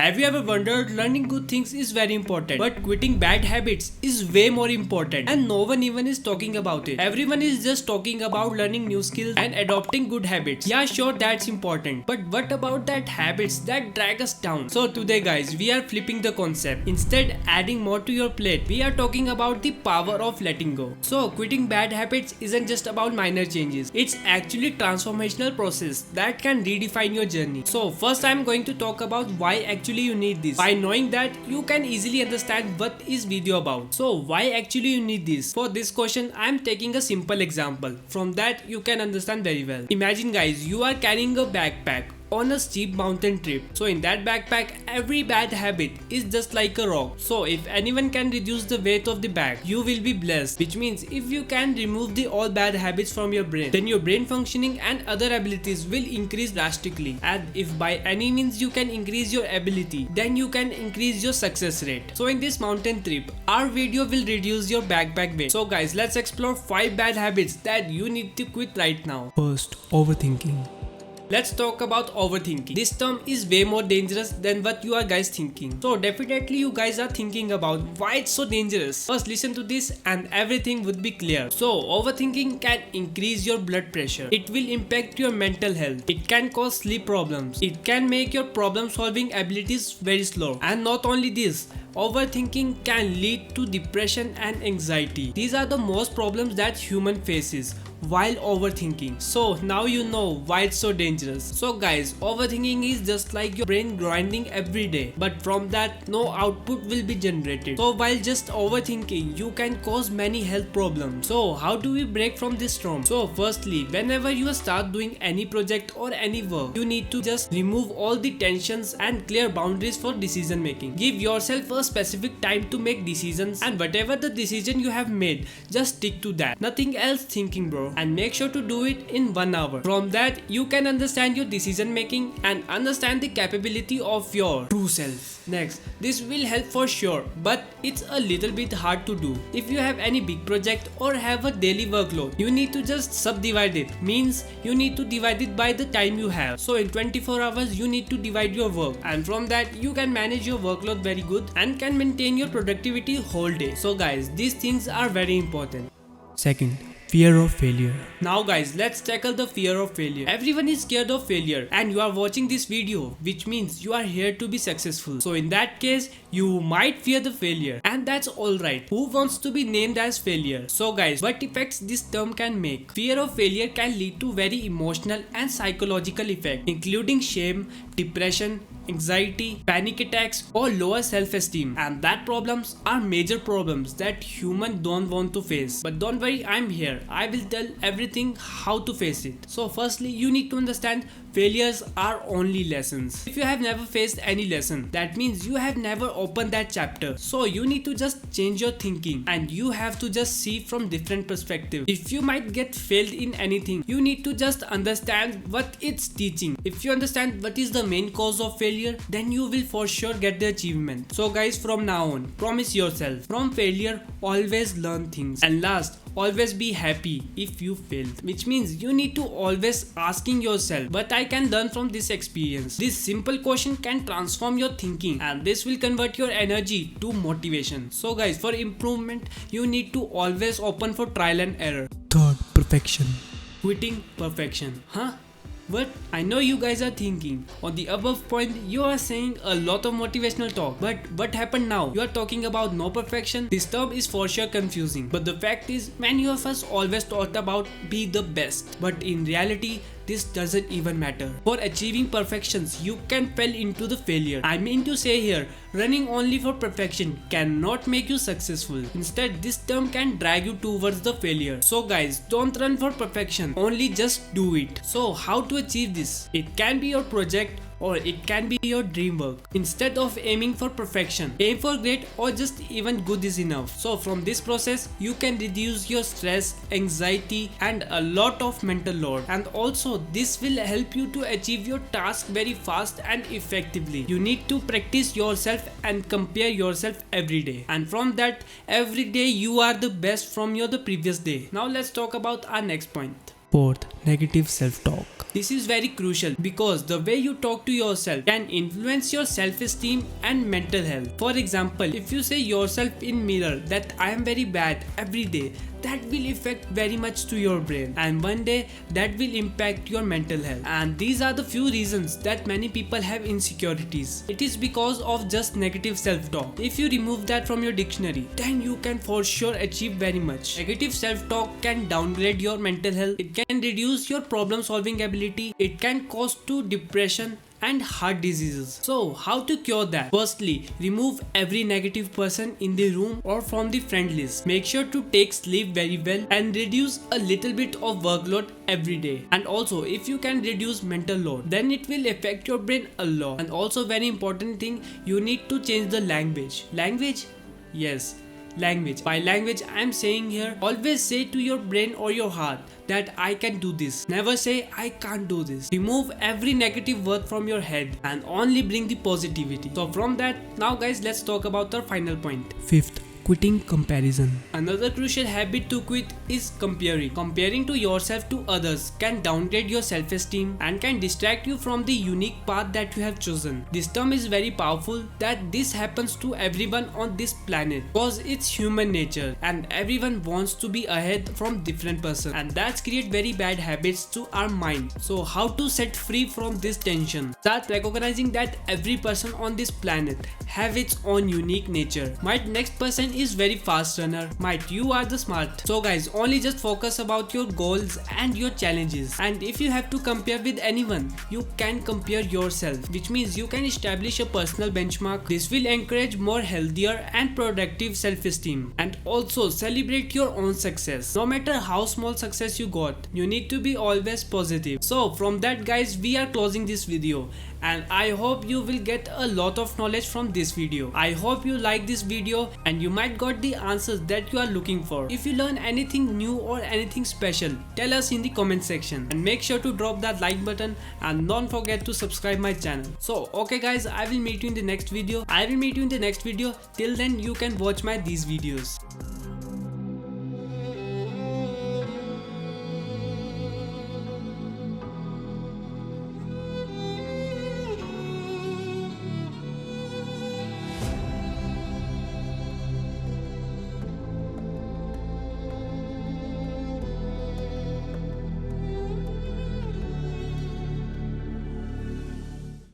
Have you ever wondered learning good things is very important, but quitting bad habits is way more important, and no one even is talking about it. Everyone is just talking about learning new skills and adopting good habits. Yeah, sure, that's important, but what about that habits that drag us down? So today guys, we are flipping the concept. Instead adding more to your plate, we are talking about the power of letting go. So quitting bad habits isn't just about minor changes. It's actually transformational process that can redefine your journey. So first I'm going to talk about why actually you need this. By knowing that, you can easily understand what is video about. So why actually you need this? For this question, I'm taking a simple example. From that you can understand very well. Imagine guys, you are carrying a backpack on a steep mountain trip. So in that backpack, every bad habit is just like a rock. So if anyone can reduce the weight of the bag, you will be blessed. Which means if you can remove the all bad habits from your brain, then your brain functioning and other abilities will increase drastically. And if by any means you can increase your ability, then you can increase your success rate. So in this mountain trip, our video will reduce your backpack weight. So guys, let's explore 5 bad habits that you need to quit right now. First, overthinking. Let's talk about overthinking. This term is way more dangerous than what you are guys thinking. So definitely you guys are thinking about why it's so dangerous. First listen to this and everything would be clear. So overthinking can increase your blood pressure. It will impact your mental health. It can cause sleep problems. It can make your problem solving abilities very slow. And not only this, overthinking can lead to depression and anxiety. These are the most problems that human faces while overthinking. So now you know why it's so dangerous. So guys, overthinking is just like your brain grinding every day, but from that no output will be generated. So while just overthinking, you can cause many health problems. So how do we break from this storm? So firstly, whenever you start doing any project or any work, you need to just remove all the tensions and clear boundaries for decision making. Give yourself a specific time to make decisions, and whatever the decision you have made, just stick to that. Nothing else thinking, bro. And make sure to do it in 1 hour. From that, you can understand your decision making and understand the capability of your true self. Next, this will help for sure, but it's a little bit hard to do. If you have any big project or have a daily workload, you need to just subdivide it. Means you need to divide it by the time you have. So in 24 hours, you need to divide your work, and from that you can manage your workload very good and can maintain your productivity whole day. So guys, these things are very important. Second, fear of failure. Now guys, let's tackle the fear of failure. Everyone is scared of failure, and you are watching this video, which means you are here to be successful. So in that case, you might fear the failure, and that's alright. Who wants to be named as failure? So guys, what effects this term can make? Fear of failure can lead to very emotional and psychological effects, including shame, depression, anxiety, panic attacks, or lower self-esteem. And that problems are major problems that humans don't want to face. But don't worry, I'm here. I will tell everything how to face it. So firstly, you need to understand failures are only lessons. If you have never faced any lesson, that means you have never opened that chapter. So you need to just change your thinking, and you have to just see from different perspectives. If you might get failed in anything, you need to just understand what it's teaching. If you understand what is the main cause of failure, then you will for sure get the achievement. So guys, from now on, promise yourself, from failure, always learn things. And last, always be happy if you failed. Which means you need to always asking yourself, what I can learn from this experience. This simple question can transform your thinking, and this will convert your energy to motivation. So guys, for improvement, you need to always open for trial and error. Third, perfection. Quitting perfection. What? I know you guys are thinking, on the above point you are saying a lot of motivational talk, but what happened now? You are talking about no perfection? This term is for sure confusing, but the fact is many of us always thought about be the best, but in reality this doesn't even matter. For achieving perfections, you can fall into the failure. I mean to say here, running only for perfection cannot make you successful. Instead, this term can drag you towards the failure. So guys, don't run for perfection, only just do it. So how to achieve this? It can be your project, or it can be your dream work. Instead of aiming for perfection, aim for great or just even good is enough. So from this process, you can reduce your stress, anxiety, and a lot of mental load. And also this will help you to achieve your task very fast and effectively. You need to practice yourself and compare yourself every day. And from that, every day you are the best from the previous day. Now let's talk about our next point. Fourth, negative self-talk. This is very crucial because the way you talk to yourself can influence your self-esteem and mental health. For example, if you say yourself in mirror that I am very bad every day, that will affect very much to your brain, and one day that will impact your mental health. And these are the few reasons that many people have insecurities. It is because of just negative self-talk. If you remove that from your dictionary, then you can for sure achieve very much. Negative self-talk can downgrade your mental health, it can reduce your problem solving ability, it can cause to depression and heart diseases. So how to cure that? Firstly, remove every negative person in the room or from the friend list. Make sure to take sleep very well and reduce a little bit of workload every day. And also, if you can reduce mental load, then it will affect your brain a lot. And also, very important thing, you need to change the language. Language? Yes, language. By language, I am saying here, always say to your brain or your heart that I can do this. Never say I can't do this. Remove every negative word from your head and only bring the positivity. So from that, now guys, let's talk about our final point. Fifth, quitting comparison. Another crucial habit to quit is comparing. Comparing to yourself to others can downgrade your self-esteem and can distract you from the unique path that you have chosen. This term is very powerful, that this happens to everyone on this planet because it's human nature and everyone wants to be ahead from different person, and that's create very bad habits to our mind. So how to set free from this tension? Start recognizing that every person on this planet have its own unique nature. Might next person is very fast runner, might you are the smart. So guys, only just focus about your goals and your challenges, and if you have to compare with anyone, you can compare yourself, which means you can establish a personal benchmark. This will encourage more healthier and productive self-esteem. And also celebrate your own success. No matter how small success you got, you need to be always positive. So from that guys, we are closing this video, and I hope you will get a lot of knowledge from this video. I hope you like this video and you might got the answers that you are looking for. If you learn anything new or anything special, tell us in the comment section, and make sure to drop that like button and don't forget to subscribe my channel. So okay guys, I will meet you in the next video. Till then you can watch my these videos.